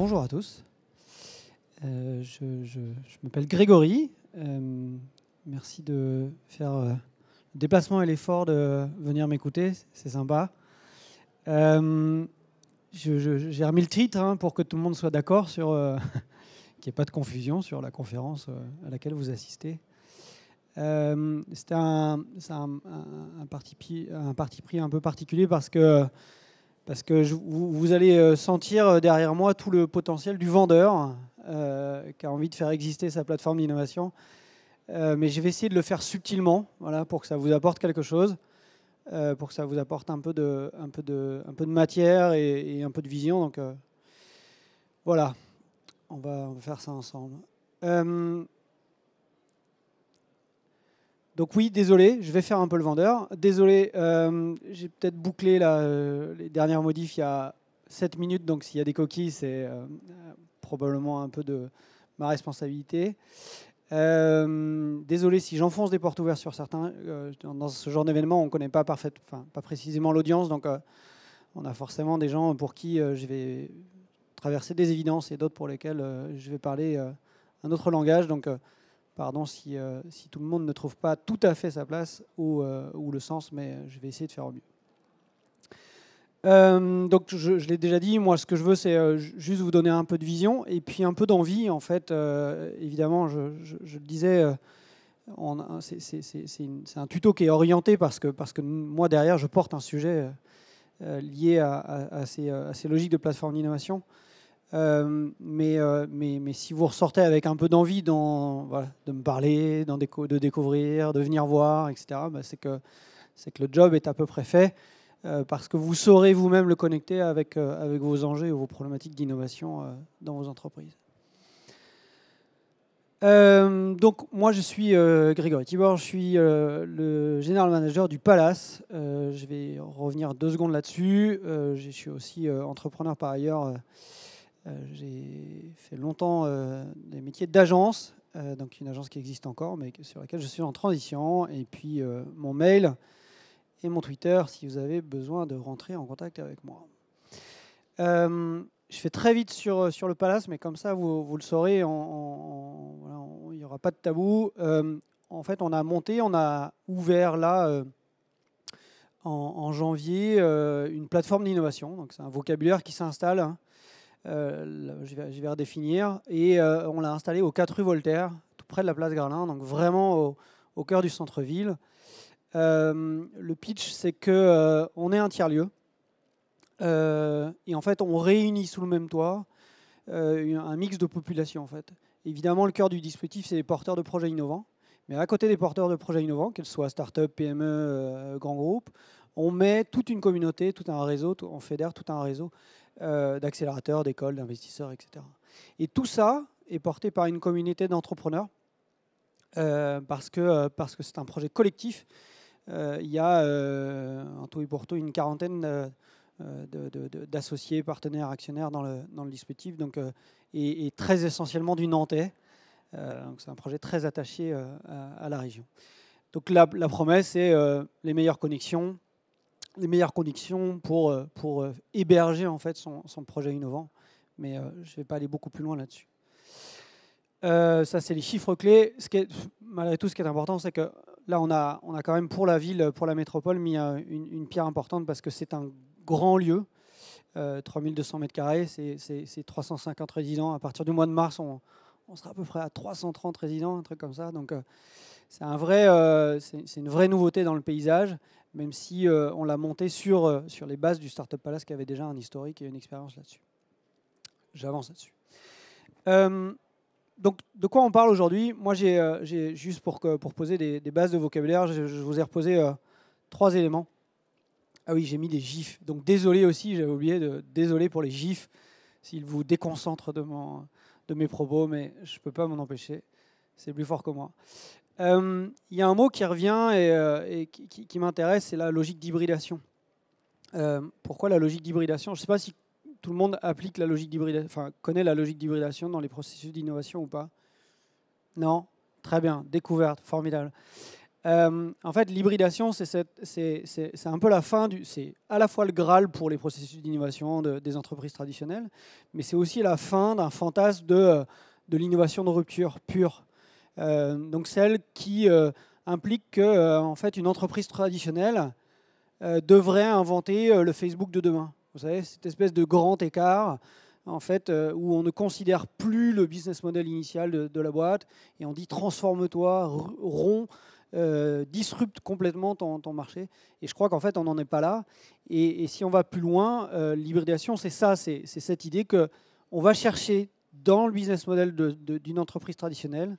Bonjour à tous. Je m'appelle Grégory. Merci de faire le déplacement et l'effort de venir m'écouter. C'est sympa. J'ai remis le titre pour que tout le monde soit d'accord sur qu'il n'y ait pas de confusion sur la conférence à laquelle vous assistez. C'est un parti pris un peu particulier parce que vous allez sentir derrière moi tout le potentiel du vendeur qui a envie de faire exister sa plateforme d'innovation. Mais je vais essayer de le faire subtilement, voilà, pour que ça vous apporte quelque chose, pour que ça vous apporte un peu de matière et un peu de vision. Donc voilà, on va faire ça ensemble. Donc oui, désolé, je vais faire un peu le vendeur. Désolé, j'ai peut-être bouclé les dernières modifs il y a 7 minutes, donc s'il y a des coquilles, c'est probablement un peu de ma responsabilité. Désolé si j'enfonce des portes ouvertes sur certains. Dans ce genre d'événement, on ne connaît pas pas précisément l'audience, donc on a forcément des gens pour qui je vais traverser des évidences et d'autres pour lesquels je vais parler un autre langage. Donc pardon si tout le monde ne trouve pas tout à fait sa place ou le sens, mais je vais essayer de faire au mieux. Donc je l'ai déjà dit, moi ce que je veux c'est juste vous donner un peu de vision et puis un peu d'envie en fait. Évidemment, je le disais, c'est un tuto qui est orienté parce que moi derrière je porte un sujet lié à ces logiques de plateforme d'innovation. Mais si vous ressortez avec un peu d'envie voilà, de me parler, de découvrir, de venir voir, etc., c'est que le job est à peu près fait parce que vous saurez vous-même le connecter avec vos enjeux et vos problématiques d'innovation dans vos entreprises. Donc moi je suis Grégory Tibor, je suis le General Manager du Palace. Je vais revenir 2 secondes là-dessus. Je suis aussi entrepreneur par ailleurs. J'ai fait longtemps des métiers d'agence, donc une agence qui existe encore, mais sur laquelle je suis en transition. Et puis mon mail et mon Twitter, si vous avez besoin de rentrer en contact avec moi. Je fais très vite sur le Palace, mais comme ça, vous le saurez, il n'y aura pas de tabou. En fait, on a ouvert là, en janvier, une plateforme d'innovation. Donc c'est un vocabulaire qui s'installe. Je vais redéfinir. Et on l'a installé aux 4 rue Voltaire, tout près de la place Garlin, donc vraiment au cœur du centre-ville. Le pitch, c'est qu'on est un tiers-lieu. Et en fait, on réunit sous le même toit un mix de populations. En fait. Évidemment, le cœur du dispositif, c'est les porteurs de projets innovants. Mais à côté des porteurs de projets innovants, qu'ils soient start-up, PME, grands groupes, on met toute une communauté, tout un réseau, on fédère tout un réseau d'accélérateurs, d'écoles, d'investisseurs, etc. Et tout ça est porté par une communauté d'entrepreneurs parce que c'est un projet collectif. Il y a en tout et pour tout une quarantaine d'associés, partenaires, actionnaires dans le dispositif, donc, et très essentiellement du Nantais. Donc c'est un projet très attaché à la région. Donc la promesse, c'est les meilleures connexions pour héberger en fait son projet innovant. Mais je ne vais pas aller beaucoup plus loin là-dessus. Ça, c'est les chiffres clés. Malgré tout, ce qui est important, c'est que là, on a quand même pour la ville, pour la métropole, mis une pierre importante parce que c'est un grand lieu. 3200 mètres carrés, c'est 350 résidents. À partir du mois de mars, on sera à peu près à 330 résidents, un truc comme ça. Donc, c'est une vraie nouveauté dans le paysage, même si on l'a monté sur les bases du Startup Palace qui avait déjà un historique et une expérience là-dessus. J'avance là-dessus. Donc, de quoi on parle aujourd'hui? Moi, j'ai juste pour poser des bases de vocabulaire, je vous ai reposé 3 éléments. Ah oui, j'ai mis des gifs. Donc, désolé aussi, j'avais oublié désolé pour les gifs, s'ils vous déconcentrent de mes propos, mais je ne peux pas m'en empêcher. C'est plus fort que moi. Il y a un mot qui revient et qui m'intéresse, c'est la logique d'hybridation. Pourquoi la logique d'hybridation? Je ne sais pas si tout le monde applique la logique d'hybridation, enfin, connaît la logique d'hybridation dans les processus d'innovation ou pas? Non? Très bien, découverte, formidable. En fait, l'hybridation, c'est un peu la fin c'est à la fois le Graal pour les processus d'innovation des entreprises traditionnelles, mais c'est aussi la fin d'un fantasme de l'innovation de rupture pure. Donc celle qui implique que, en fait, une entreprise traditionnelle devrait inventer le Facebook de demain. Vous savez, cette espèce de grand écart, en fait, où on ne considère plus le business model initial de la boîte et on dit transforme-toi, romps, disrupte complètement ton marché. Et je crois qu'en fait, on n'en est pas là. Et si on va plus loin, l'hybridation, c'est ça, c'est cette idée qu'on va chercher dans le business model d'une entreprise traditionnelle,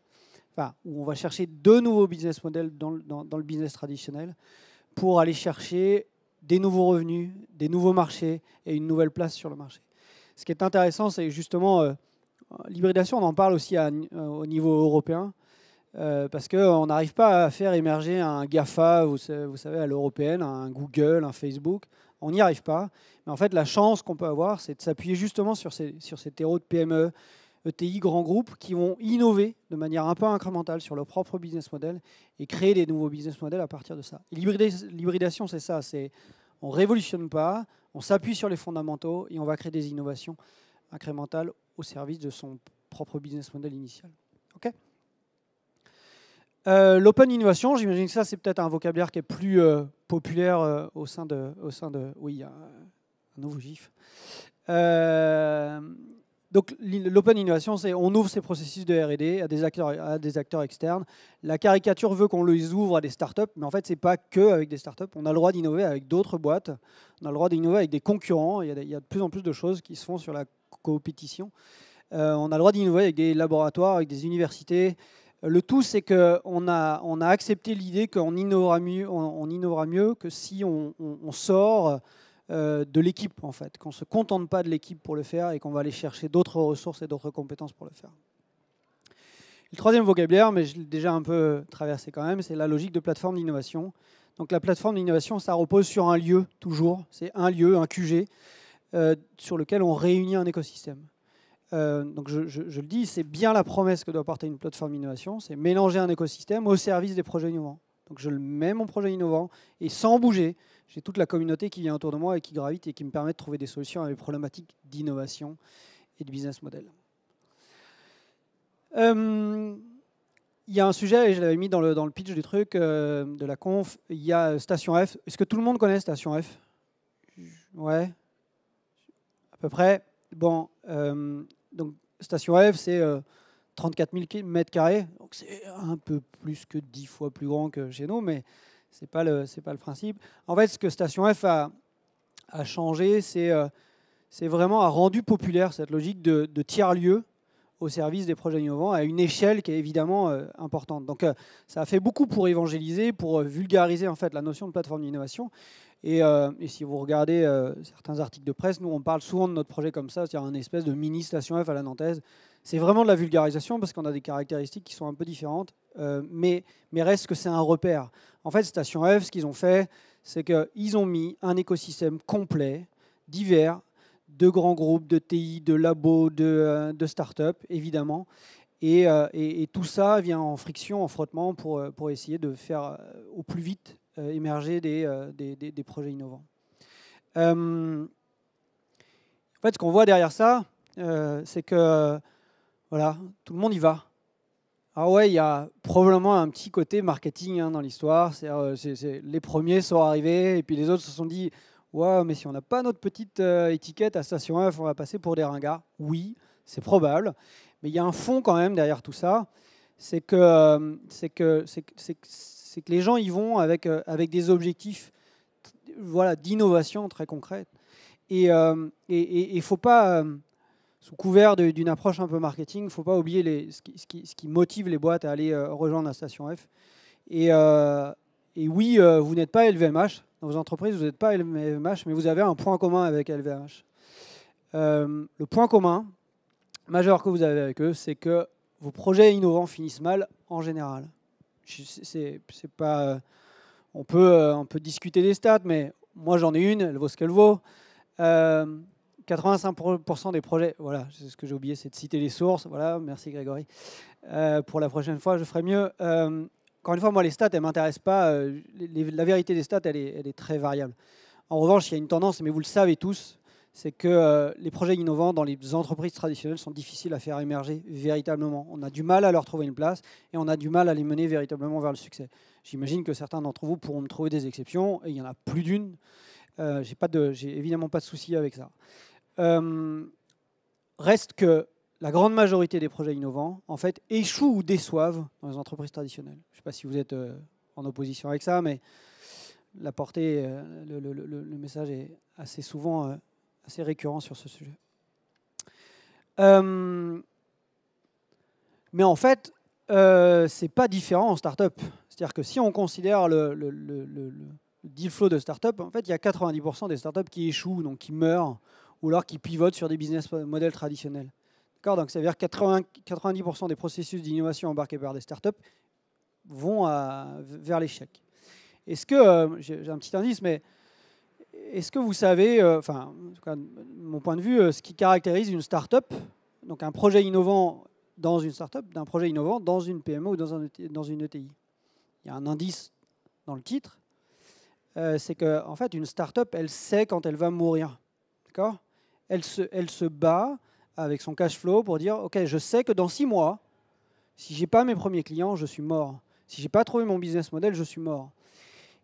enfin, où on va chercher de nouveaux business models dans le business traditionnel pour aller chercher des nouveaux revenus, des nouveaux marchés et une nouvelle place sur le marché. Ce qui est intéressant, c'est justement l'hybridation, on en parle aussi au niveau européen, parce qu'on n'arrive pas à faire émerger un GAFA, vous savez, à l'européenne, un Google, un Facebook. On n'y arrive pas. Mais en fait, la chance qu'on peut avoir, c'est de s'appuyer justement sur ces terreaux de PME, ETI, grands groupes, qui vont innover de manière un peu incrémentale sur leur propre business model et créer des nouveaux business models à partir de ça. L'hybridation, c'est ça. On ne révolutionne pas, on s'appuie sur les fondamentaux et on va créer des innovations incrémentales au service de son propre business model initial. OK ? L'open innovation, j'imagine que ça, c'est peut-être un vocabulaire qui est plus populaire au sein de... Oui, il y a un nouveau GIF. Donc l'open innovation, c'est on ouvre ces processus de R&D à des acteurs externes. La caricature veut qu'on les ouvre à des startups, mais en fait, c'est pas que avec des startups. On a le droit d'innover avec d'autres boîtes. On a le droit d'innover avec des concurrents. Il y a de plus en plus de choses qui se font sur la compétition. On a le droit d'innover avec des laboratoires, avec des universités. Le tout, c'est qu'on a accepté l'idée qu'on innovera mieux que si on sort de l'équipe, en fait, qu'on ne se contente pas de l'équipe pour le faire et qu'on va aller chercher d'autres ressources et d'autres compétences pour le faire. Le troisième vocabulaire, mais je l'ai déjà un peu traversé quand même, c'est la logique de plateforme d'innovation. Donc la plateforme d'innovation, ça repose sur un lieu, toujours. C'est un lieu, un QG, sur lequel on réunit un écosystème. Donc je le dis, c'est bien la promesse que doit porter une plateforme d'innovation, c'est mélanger un écosystème au service des projets innovants. Donc je mets mon projet innovant et sans bouger, j'ai toute la communauté qui vient autour de moi et qui gravite et qui me permet de trouver des solutions à mes problématiques d'innovation et de business model. Il y a un sujet, et je l'avais mis dans le pitch du truc, de la conf, il y a Station F. Est-ce que tout le monde connaît Station F? Ouais, à peu près. Bon, donc Station F, c'est 34 000 m², donc c'est un peu plus que 10 fois plus grand que chez nous, mais ce n'est pas le principe. En fait, ce que Station F a changé, c'est vraiment a rendu populaire cette logique de tiers-lieu au service des projets innovants à une échelle qui est évidemment importante. Donc ça a fait beaucoup pour évangéliser, pour vulgariser en fait la notion de plateforme d'innovation. Et si vous regardez certains articles de presse, nous on parle souvent de notre projet comme ça, c'est-à-dire une espèce de mini Station F à la nantaise. C'est vraiment de la vulgarisation parce qu'on a des caractéristiques qui sont un peu différentes, mais reste que c'est un repère. En fait, Station F, ce qu'ils ont fait, c'est qu'ils ont mis un écosystème complet, divers, de grands groupes, de TI, de labos, de start-up, évidemment. Et tout ça vient en friction, en frottement, pour essayer de faire au plus vite émerger des projets innovants. En fait, ce qu'on voit derrière ça, c'est que voilà, tout le monde y va. Ah ouais, il y a probablement un petit côté marketing dans l'histoire. Les premiers sont arrivés et puis les autres se sont dit « Ouais, mais si on n'a pas notre petite étiquette à Station F, on va passer pour des ringards. » Oui, c'est probable. Mais il y a un fond quand même derrière tout ça. C'est que les gens y vont avec des objectifs voilà, d'innovation très concrète. Et il ne faut pas, sous couvert d'une approche un peu marketing, il ne faut pas oublier ce qui motive les boîtes à aller rejoindre la Station F. Et oui, vous n'êtes pas LVMH. Dans vos entreprises, vous n'êtes pas LVMH, mais vous avez un point commun avec LVMH. Le point commun majeur que vous avez avec eux, c'est que vos projets innovants finissent mal en général. C'est pas, on peut discuter des stats, mais moi j'en ai une, elle vaut ce qu'elle vaut. 85% des projets, voilà, c'est ce que j'ai oublié, c'est de citer les sources. Voilà, merci Grégory. Pour la prochaine fois, je ferai mieux. encore une fois, moi, les stats, elles ne m'intéressent pas. La vérité des stats, elle est très variable. En revanche, il y a une tendance, mais vous le savez tous, c'est que les projets innovants dans les entreprises traditionnelles sont difficiles à faire émerger véritablement. On a du mal à leur trouver une place et on a du mal à les mener véritablement vers le succès. J'imagine que certains d'entre vous pourront me trouver des exceptions, et il y en a plus d'une. J'ai évidemment pas de souci avec ça. Reste que la grande majorité des projets innovants, en fait, échouent ou déçoivent dans les entreprises traditionnelles. Je ne sais pas si vous êtes en opposition avec ça, mais la portée, le message est assez souvent assez récurrent sur ce sujet. Mais en fait, c'est pas différent en start-up. C'est-à-dire que si on considère le deal flow de start-up, en fait, il y a 90% des start-up qui échouent, donc qui meurent, ou alors qui pivotent sur des business models traditionnels. Donc ça veut dire que 90% des processus d'innovation embarqués par des startups vont vers l'échec. Est-ce que, j'ai un petit indice, mais est-ce que vous savez, enfin, en tout cas, de mon point de vue, ce qui caractérise une startup, donc un projet innovant dans une startup, d'un projet innovant dans une PME ou dans une ETI? Il y a un indice dans le titre, c'est qu'en fait, une startup, elle sait quand elle va mourir. D'accord ? Elle se bat avec son cash flow pour dire, OK, je sais que dans 6 mois, si je n'ai pas mes premiers clients, je suis mort. Si je n'ai pas trouvé mon business model, je suis mort.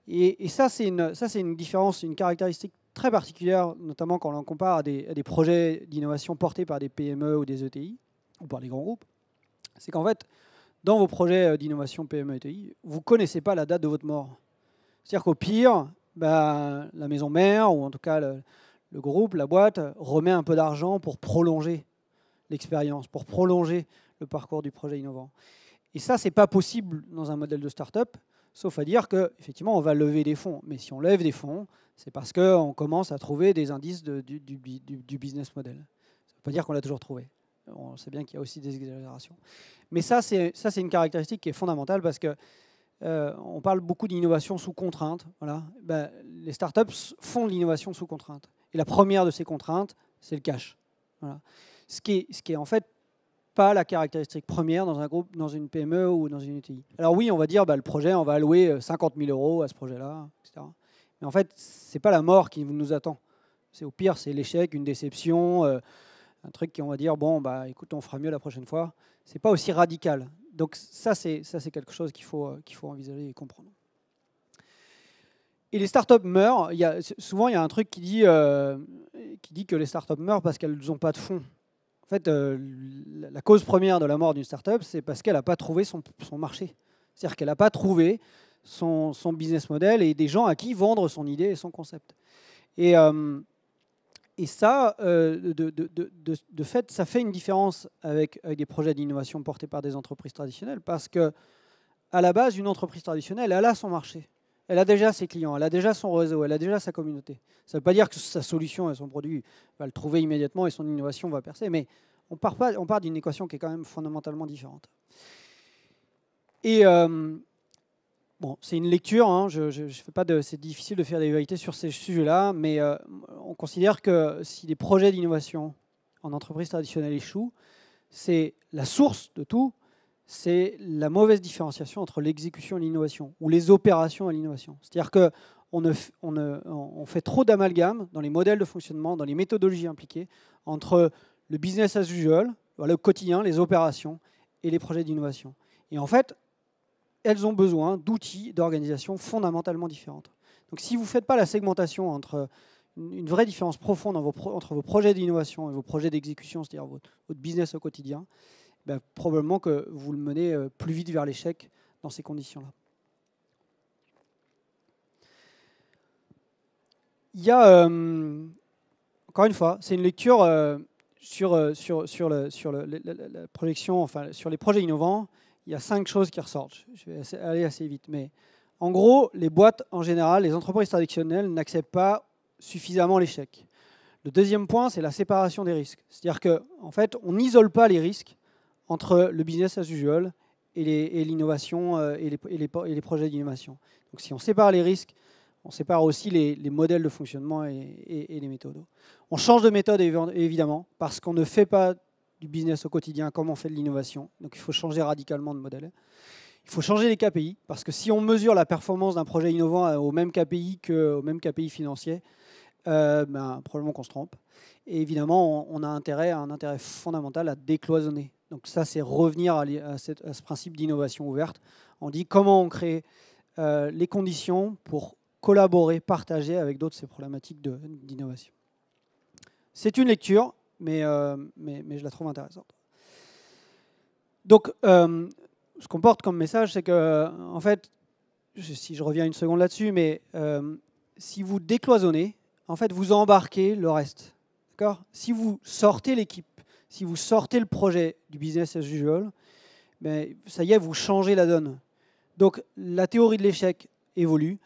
Et ça, c'est une différence, une caractéristique très particulière, notamment quand on compare à des projets d'innovation portés par des PME ou des ETI, ou par des grands groupes. C'est qu'en fait, dans vos projets d'innovation PME et ETI, vous ne connaissez pas la date de votre mort. C'est-à-dire qu'au pire, la maison mère, ou en tout cas le groupe, la boîte, remet un peu d'argent pour prolonger l'expérience, pour prolonger le parcours du projet innovant. Et ça, ce n'est pas possible dans un modèle de start-up, sauf à dire qu'effectivement, on va lever des fonds. Mais si on lève des fonds, c'est parce qu'on commence à trouver des indices du business model. Ça ne veut pas dire qu'on l'a toujours trouvé. On sait bien qu'il y a aussi des exagérations. Mais ça, c'est une caractéristique qui est fondamentale parce que on parle beaucoup d'innovation sous contrainte. Voilà. Les startups font de l'innovation sous contrainte. Et la première de ces contraintes, c'est le cash. Voilà. Ce qui est en fait pas la caractéristique première dans un groupe, dans une PME ou dans une ETI. Alors oui, on va dire le projet, on va allouer 50 000 € à ce projet-là, etc. Mais en fait, c'est pas la mort qui nous attend. Au pire, c'est l'échec, une déception, un truc qui on va dire bon écoute, on fera mieux la prochaine fois. C'est pas aussi radical. Donc ça c'est quelque chose qu'il faut envisager et comprendre. Et les startups meurent. Souvent il y a un truc qui dit que les startups meurent parce qu'elles n'ont pas de fonds. En fait, la cause première de la mort d'une startup, c'est parce qu'elle n'a pas trouvé son marché. C'est-à-dire qu'elle n'a pas trouvé son business model et des gens à qui vendre son idée et son concept. Et ça, de fait, ça fait une différence avec des projets d'innovation portés par des entreprises traditionnelles parce que, à la base, une entreprise traditionnelle, elle a son marché. Elle a déjà ses clients, elle a déjà son réseau, elle a déjà sa communauté. Ça ne veut pas dire que sa solution et son produit va le trouver immédiatement et son innovation va percer, mais on part d'une équation qui est quand même fondamentalement différente. Et bon, c'est une lecture, hein, c'est difficile de faire des vérités sur ces sujets-là, mais on considère que si les projets d'innovation en entreprise traditionnelle échouent, c'est la source de tout. C'est la mauvaise différenciation entre l'exécution et l'innovation, ou les opérations et l'innovation. C'est-à-dire qu'on fait trop d'amalgame dans les modèles de fonctionnement, dans les méthodologies impliquées, entre le business as usual, le quotidien, les opérations, et les projets d'innovation. Et en fait, elles ont besoin d'outils d'organisation fondamentalement différentes. Donc si vous ne faites pas la segmentation entre une vraie différence profonde entre vos projets d'innovation et vos projets d'exécution, c'est-à-dire votre business au quotidien, probablement que vous le menez plus vite vers l'échec dans ces conditions-là. Il y a, encore une fois, c'est une lecture sur la projection, enfin sur les projets innovants. Il y a 5 choses qui ressortent. Je vais aller assez vite. Mais en gros, les boîtes, en général, les entreprises traditionnelles n'acceptent pas suffisamment l'échec. Le deuxième point, c'est la séparation des risques. C'est-à-dire qu'en fait, on n'isole pas les risques entre le business as usual et l'innovation et les projets d'innovation. Donc si on sépare les risques, on sépare aussi les modèles de fonctionnement et les méthodes. On change de méthode évidemment, parce qu'on ne fait pas du business au quotidien comme on fait de l'innovation. Donc il faut changer radicalement de modèle. Il faut changer les KPI, parce que si on mesure la performance d'un projet innovant au même KPI qu'au même KPI financier, probablement qu'on se trompe. Et évidemment, on a un intérêt fondamental à décloisonner. Donc ça, c'est revenir à ce principe d'innovation ouverte. On dit comment on crée les conditions pour collaborer, partager avec d'autres ces problématiques d'innovation. C'est une lecture, mais je la trouve intéressante. Donc, ce qu'on porte comme message, c'est que, en fait, si je reviens une seconde là-dessus, mais si vous décloisonnez, en fait, vous embarquez le reste. D'accord ? Si vous sortez l'équipe, si vous sortez le projet du business as usual, ben, ça y est, vous changez la donne. Donc, la théorie de l'échec évolue,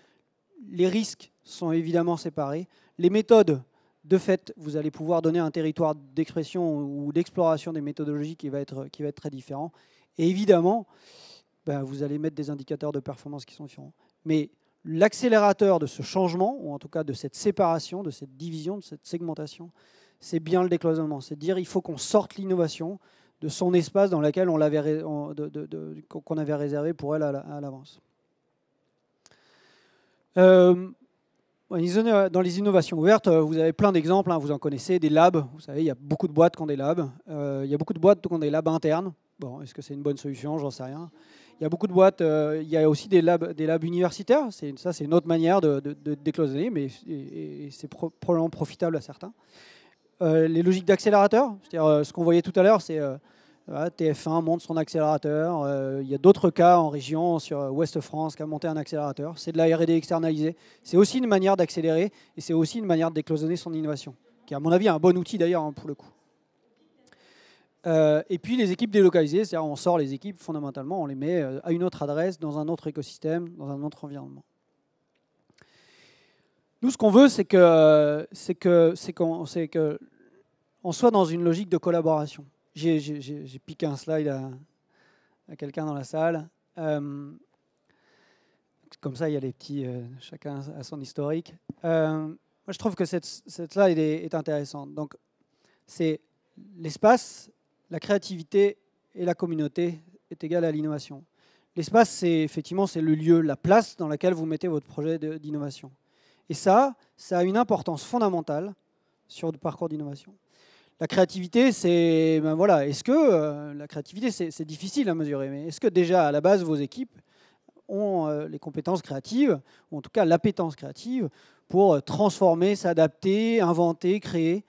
les risques sont évidemment séparés, les méthodes, de fait, vous allez pouvoir donner un territoire d'expression ou d'exploration des méthodologies qui va être très différent. Et évidemment, vous allez mettre des indicateurs de performance qui sont différents. Mais l'accélérateur de ce changement, ou en tout cas de cette séparation, de cette division, de cette segmentation, c'est bien le décloisonnement. C'est de dire qu'il faut qu'on sorte l'innovation de son espace dans lequel qu'on avait réservé pour elle à l'avance. Dans les innovations ouvertes, vous avez plein d'exemples, hein, vous en connaissez, des labs. Vous savez, il y a beaucoup de boîtes qui ont des labs. Il y a beaucoup de boîtes qui ont des labs internes. Bon, est-ce que c'est une bonne solution? J'en sais rien. Il y a beaucoup de boîtes, il y a aussi des labs universitaires. Ça, c'est une autre manière de décloisonner, mais c'est probablement profitable à certains. Les logiques d'accélérateur, c'est-à-dire ce qu'on voyait tout à l'heure, c'est TF1 monte son accélérateur. Il y a d'autres cas en région, sur Ouest France, qui a monté un accélérateur. C'est de la R&D externalisée. C'est aussi une manière d'accélérer et c'est aussi une manière de décloisonner son innovation, qui est à mon avis un bon outil d'ailleurs, hein, pour le coup. Et puis les équipes délocalisées, c'est-à-dire on sort les équipes, fondamentalement, on les met à une autre adresse, dans un autre écosystème, dans un autre environnement. Nous, ce qu'on veut, c'est qu'on soit dans une logique de collaboration. J'ai piqué un slide à quelqu'un dans la salle. Comme ça, il y a les petits, chacun a son historique. Moi, je trouve que cette slide est intéressante. Donc, c'est l'espace, la créativité et la communauté est égale à l'innovation. L'espace, c'est effectivement le lieu, la place dans laquelle vous mettez votre projet d'innovation. Et ça a une importance fondamentale sur le parcours d'innovation. La créativité, c'est, est-ce que la créativité, c'est difficile à mesurer, mais est-ce que déjà à la base vos équipes ont les compétences créatives, ou en tout cas l'appétence créative, pour transformer, s'adapter, inventer, créer,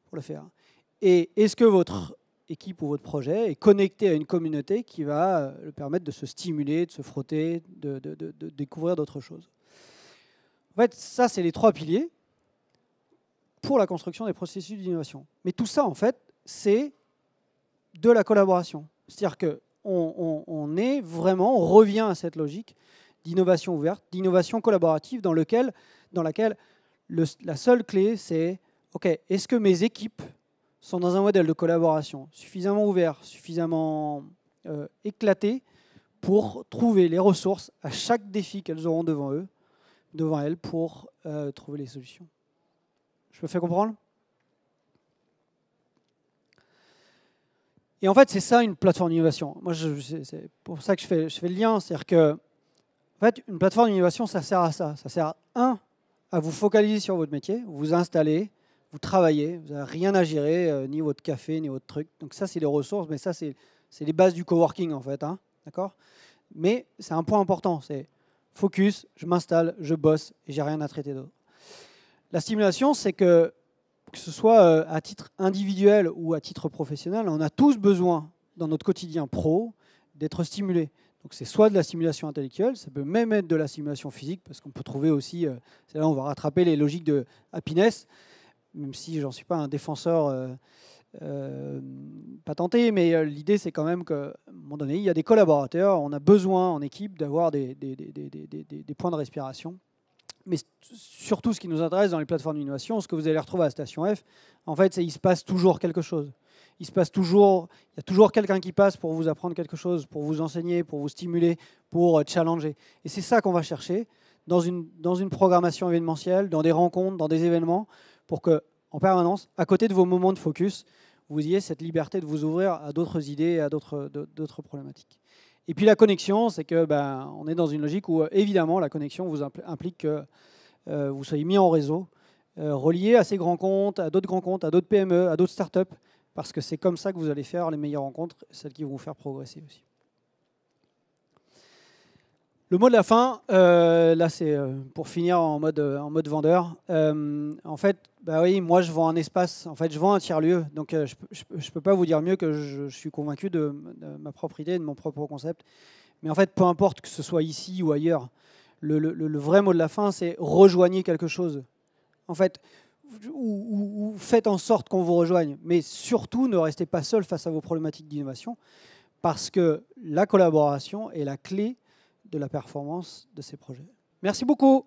pour le faire? Et est-ce que votre équipe ou votre projet est connecté à une communauté qui va le permettre de se stimuler, de se frotter, de découvrir d'autres choses? En fait, ça, c'est les trois piliers pour la construction des processus d'innovation. Mais tout ça, en fait, c'est de la collaboration. C'est-à-dire qu'on on revient à cette logique d'innovation ouverte, d'innovation collaborative, dans laquelle la seule clé, c'est OK, est-ce que mes équipes sont dans un modèle de collaboration suffisamment ouvert, suffisamment éclaté pour trouver les ressources à chaque défi qu'elles auront devant elles pour trouver les solutions. Je me fais comprendre? Et en fait, c'est ça une plateforme d'innovation. Moi, c'est pour ça que je fais le lien. C'est-à-dire que, en fait, une plateforme d'innovation, ça sert à ça. Ça sert, à vous focaliser sur votre métier, vous installez, vous travaillez, vous n'avez rien à gérer, ni votre café, ni votre truc. Donc ça, c'est les ressources, mais ça, c'est les bases du coworking, en fait. Hein, d'accord? Mais c'est un point important, c'est focus, je m'installe, je bosse, et j'ai rien à traiter d'autre. La stimulation, c'est que ce soit à titre individuel ou à titre professionnel, on a tous besoin, dans notre quotidien pro, d'être stimulés. Donc c'est soit de la stimulation intellectuelle, ça peut même être de la stimulation physique, parce qu'on peut trouver aussi, c'est là où on va rattraper les logiques de happiness, même si j'en suis pas un défenseur patenté, mais l'idée c'est quand même qu'à un moment donné, il y a des collaborateurs, on a besoin en équipe d'avoir des points de respiration. Mais surtout, ce qui nous intéresse dans les plateformes d'innovation, ce que vous allez retrouver à Station F, en fait, c'est qu'il se passe toujours quelque chose. Il y a toujours quelqu'un qui passe pour vous apprendre quelque chose, pour vous enseigner, pour vous stimuler, pour challenger. Et c'est ça qu'on va chercher dans une programmation événementielle, dans des rencontres, dans des événements, pour que, en permanence, à côté de vos moments de focus, vous ayez cette liberté de vous ouvrir à d'autres idées, à d'autres problématiques. Et puis la connexion, c'est que on est dans une logique où évidemment la connexion vous implique que vous soyez mis en réseau, relié à ces grands comptes, à d'autres grands comptes, à d'autres PME, à d'autres startups, parce que c'est comme ça que vous allez faire les meilleures rencontres, celles qui vont vous faire progresser aussi. Le mot de la fin, là c'est pour finir en mode vendeur. En fait, oui, moi je vends un espace, en fait je vends un tiers-lieu, donc je ne peux pas vous dire mieux que je suis convaincu de ma propre idée, de mon propre concept. Mais en fait, peu importe que ce soit ici ou ailleurs, le vrai mot de la fin, c'est rejoignez quelque chose. En fait, ou faites en sorte qu'on vous rejoigne, mais surtout ne restez pas seul face à vos problématiques d'innovation, parce que la collaboration est la clé de la performance de ces projets. Merci beaucoup.